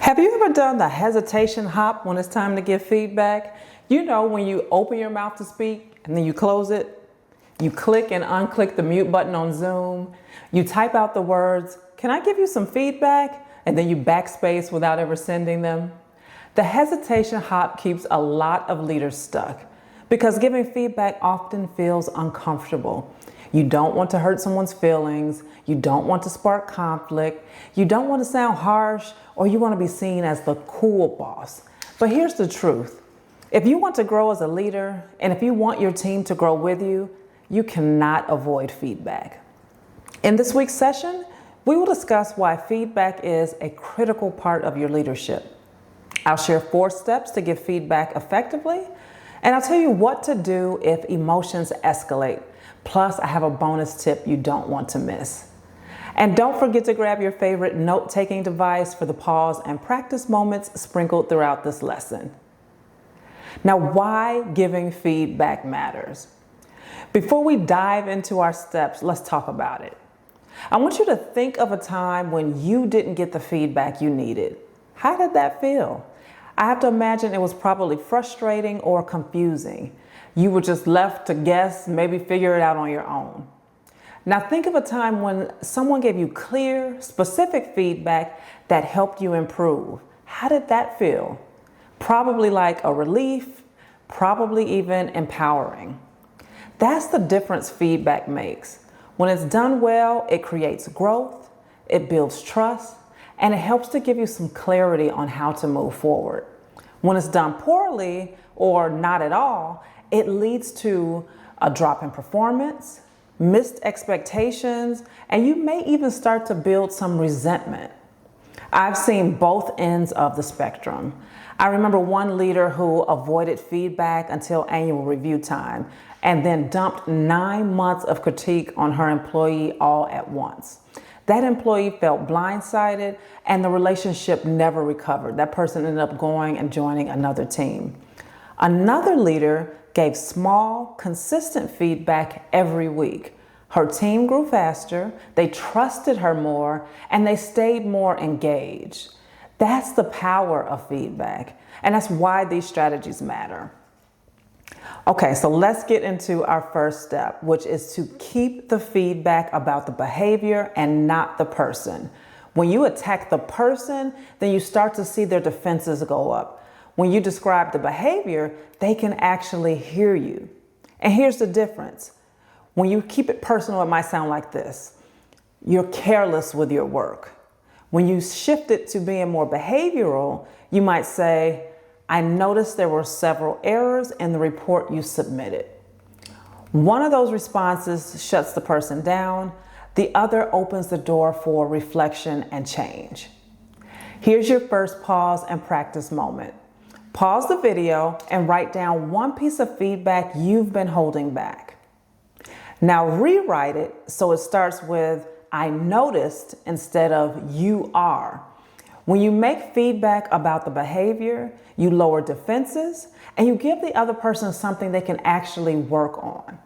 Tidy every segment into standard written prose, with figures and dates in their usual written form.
Have you ever done the hesitation hop when it's time to give feedback? You know, when you open your mouth to speak and then you close it, you click and unclick the mute button on Zoom, you type out the words, "Can I give you some feedback?" and then you backspace without ever sending them. The hesitation hop keeps a lot of leaders stuck because giving feedback often feels uncomfortable. You don't want to hurt someone's feelings, you don't want to spark conflict, you don't want to sound harsh, or you want to be seen as the cool boss. But here's the truth. If you want to grow as a leader, and if you want your team to grow with you, you cannot avoid feedback. In this week's session, we will discuss why feedback is a critical part of your leadership. I'll share 4 steps to give feedback effectively, and I'll tell you what to do if emotions escalate. Plus, I have a bonus tip you don't want to miss. And don't forget to grab your favorite note-taking device for the pause and practice moments sprinkled throughout this lesson. Now, why giving feedback matters. Before we dive into our steps, let's talk about it. I want you to think of a time when you didn't get the feedback you needed. How did that feel? I have to imagine it was probably frustrating or confusing. You were just left to guess, maybe figure it out on your own. Now think of a time when someone gave you clear, specific feedback that helped you improve. How did that feel? Probably like a relief, probably even empowering. That's the difference feedback makes. When it's done well, it creates growth, it builds trust, and it helps to give you some clarity on how to move forward. When it's done poorly or not at all, it leads to a drop in performance, missed expectations, and you may even start to build some resentment. I've seen both ends of the spectrum. I remember one leader who avoided feedback until annual review time and then dumped 9 months of critique on her employee all at once. That employee felt blindsided and the relationship never recovered. That person ended up going and joining another team. Another leader gave small, consistent feedback every week. Her team grew faster, they trusted her more, and they stayed more engaged. That's the power of feedback, and that's why these strategies matter. Okay, so let's get into our first step, which is to keep the feedback about the behavior and not the person. When you attack the person, then you start to see their defenses go up. When you describe the behavior, they can actually hear you. And here's the difference. When you keep it personal, it might sound like this. You're careless with your work. When you shift it to being more behavioral, you might say, "I noticed there were several errors in the report you submitted." One of those responses shuts the person down. The other opens the door for reflection and change. Here's your first pause and practice moment. Pause the video and write down one piece of feedback you've been holding back. Now rewrite it so it starts with "I noticed" instead of "you are." When you make feedback about the behavior, you lower defenses and you give the other person something they can actually work on.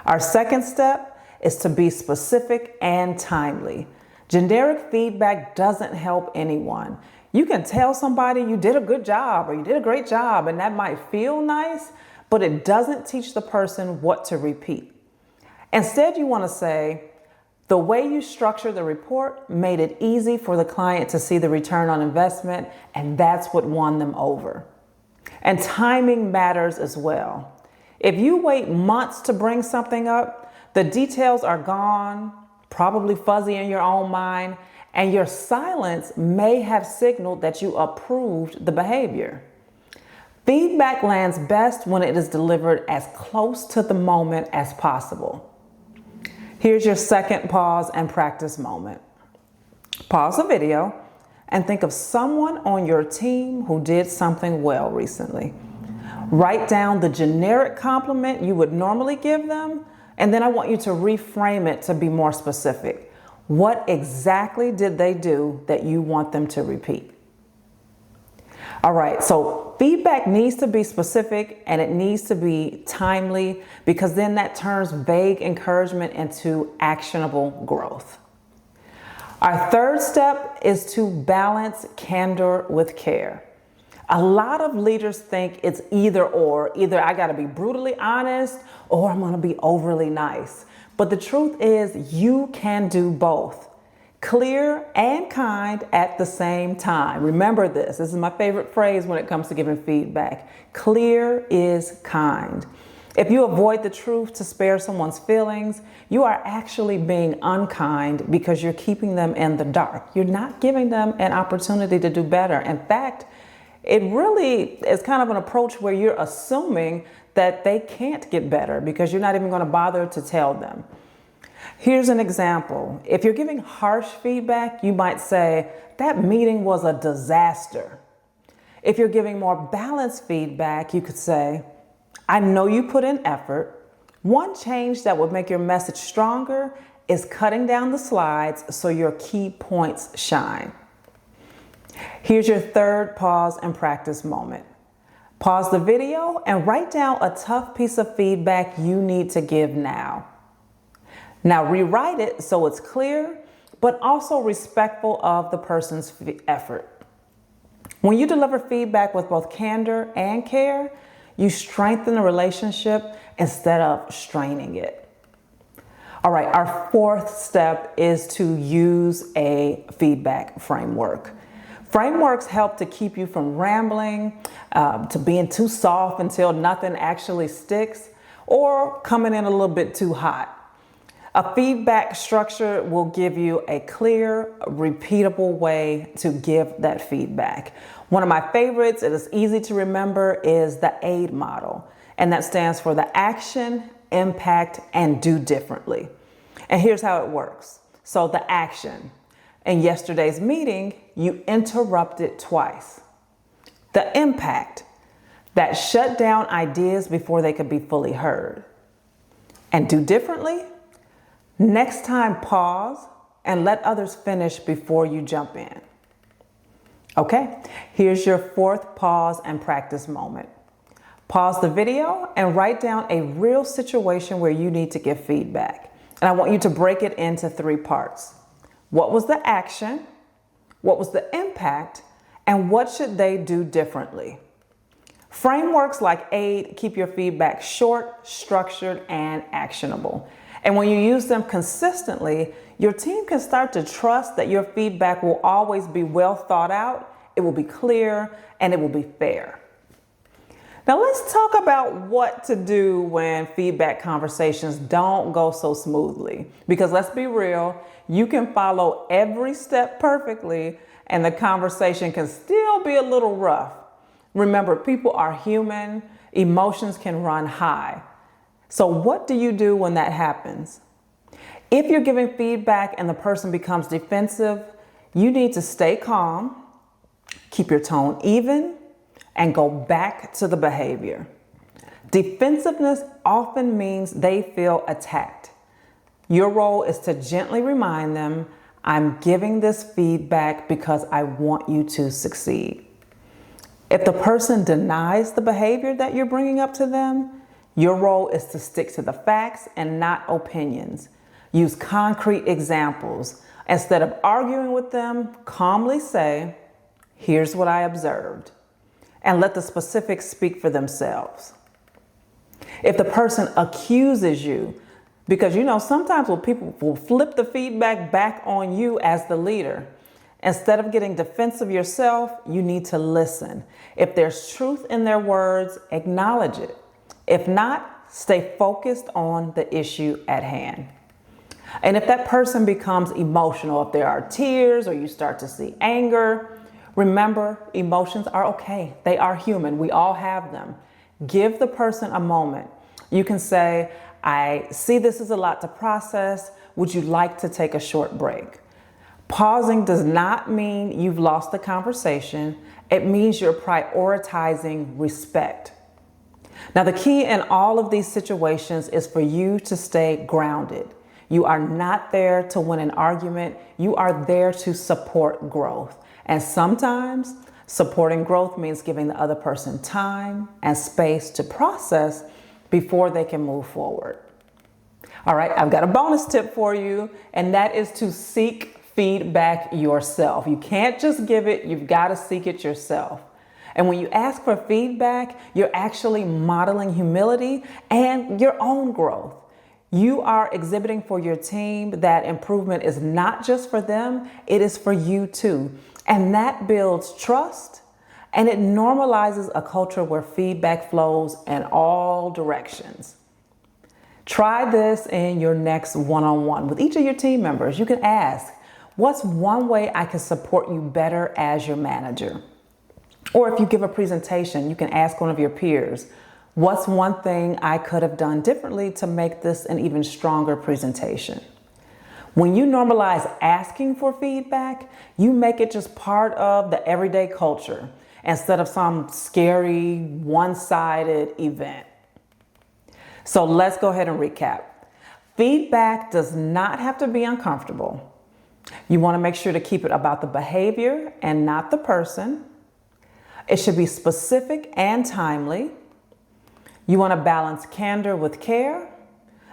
Our second step is to be specific and timely. Generic feedback doesn't help anyone. You can tell somebody you did a good job or you did a great job, and that might feel nice, but it doesn't teach the person what to repeat. Instead, you want to say, "The way you structured the report made it easy for the client to see the return on investment, and that's what won them over." And timing matters as well. If you wait months to bring something up, the details are gone, probably fuzzy in your own mind, and your silence may have signaled that you approved the behavior. Feedback lands best when it is delivered as close to the moment as possible. Here's your second pause and practice moment. Pause the video and think of someone on your team who did something well recently. Write down the generic compliment you would normally give them, and then I want you to reframe it to be more specific. What exactly did they do that you want them to repeat? All right, so feedback needs to be specific and it needs to be timely, because then that turns vague encouragement into actionable growth. Our third step is to balance candor with care. A lot of leaders think it's either or. Either I got to be brutally honest or I'm going to be overly nice. But the truth is you can do both. Clear and kind at the same time. Remember this. This is my favorite phrase when it comes to giving feedback. Clear is kind. If you avoid the truth to spare someone's feelings, you are actually being unkind because you're keeping them in the dark. You're not giving them an opportunity to do better. In fact, it really is kind of an approach where you're assuming that they can't get better because you're not even going to bother to tell them. Here's an example. If you're giving harsh feedback, you might say, that meeting was a disaster. If you're giving more balanced feedback, you could say, I know you put in effort. One change that would make your message stronger is cutting down the slides so your key points shine. Here's your third pause and practice moment. Pause the video and write down a tough piece of feedback you need to give now. Now rewrite it so it's clear, but also respectful of the person's effort. When you deliver feedback with both candor and care, you strengthen the relationship instead of straining it. All right, our fourth step is to use a feedback framework. Frameworks help to keep you from rambling, to being too soft until nothing actually sticks, or coming in a little bit too hot. A feedback structure will give you a clear, repeatable way to give that feedback. One of my favorites, it is easy to remember, is the AID model. And that stands for the action, impact, and do differently. And here's how it works. So the action. In yesterday's meeting, you interrupted twice. The impact, that shut down ideas before they could be fully heard. And do differently? Next time, pause and let others finish before you jump in. Okay, here's your fourth pause and practice moment. Pause the video and write down a real situation where you need to give feedback. And I want you to break it into 3 parts. What was the action? What was the impact? And what should they do differently? Frameworks like AID keep your feedback short, structured, and actionable. And when you use them consistently, your team can start to trust that your feedback will always be well thought out, it will be clear, and it will be fair. Now let's talk about what to do when feedback conversations don't go so smoothly. Because let's be real, you can follow every step perfectly and the conversation can still be a little rough. Remember, people are human, emotions can run high. So what do you do when that happens? If you're giving feedback and the person becomes defensive, you need to stay calm, keep your tone even, and go back to the behavior. Defensiveness often means they feel attacked. Your role is to gently remind them, I'm giving this feedback because I want you to succeed. If the person denies the behavior that you're bringing up to them, your role is to stick to the facts and not opinions. Use concrete examples. Instead of arguing with them, calmly say, here's what I observed, and let the specifics speak for themselves. If the person accuses you, because sometimes when people will flip the feedback back on you as the leader, instead of getting defensive yourself, you need to listen. If there's truth in their words, acknowledge it. If not, stay focused on the issue at hand. And if that person becomes emotional, if there are tears or you start to see anger, remember, emotions are okay. They are human. We all have them. Give the person a moment. You can say, I see this is a lot to process. Would you like to take a short break? Pausing does not mean you've lost the conversation. It means you're prioritizing respect. Now, the key in all of these situations is for you to stay grounded. You are not there to win an argument. You are there to support growth. And sometimes supporting growth means giving the other person time and space to process before they can move forward. All right, I've got a bonus tip for you, and that is to seek feedback yourself. You can't just give it, you've got to seek it yourself. And when you ask for feedback, you're actually modeling humility and your own growth. You are exhibiting for your team that improvement is not just for them, it is for you too. And that builds trust, and it normalizes a culture where feedback flows in all directions. Try this in your next one-on-one with each of your team members. You can ask, what's one way I can support you better as your manager? Or if you give a presentation, you can ask one of your peers, what's one thing I could have done differently to make this an even stronger presentation? When you normalize asking for feedback, you make it just part of the everyday culture instead of some scary, one-sided event. So let's go ahead and recap. Feedback does not have to be uncomfortable. You want to make sure to keep it about the behavior and not the person. It should be specific and timely. You want to balance candor with care,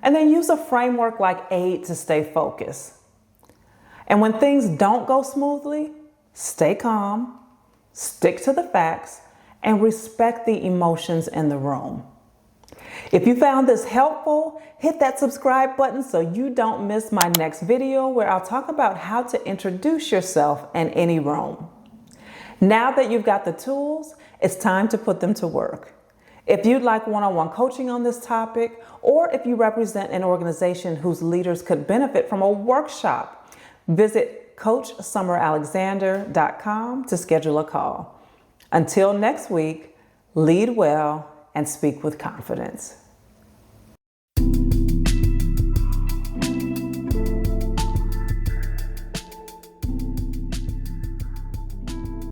and then use a framework like AID to stay focused. And when things don't go smoothly, stay calm, stick to the facts, and respect the emotions in the room. If you found this helpful, hit that subscribe button so you don't miss my next video where I'll talk about how to introduce yourself in any room. Now that you've got the tools, it's time to put them to work. If you'd like one-on-one coaching on this topic, or if you represent an organization whose leaders could benefit from a workshop, visit CoachSummerAlexander.com to schedule a call. Until next week, lead well and speak with confidence.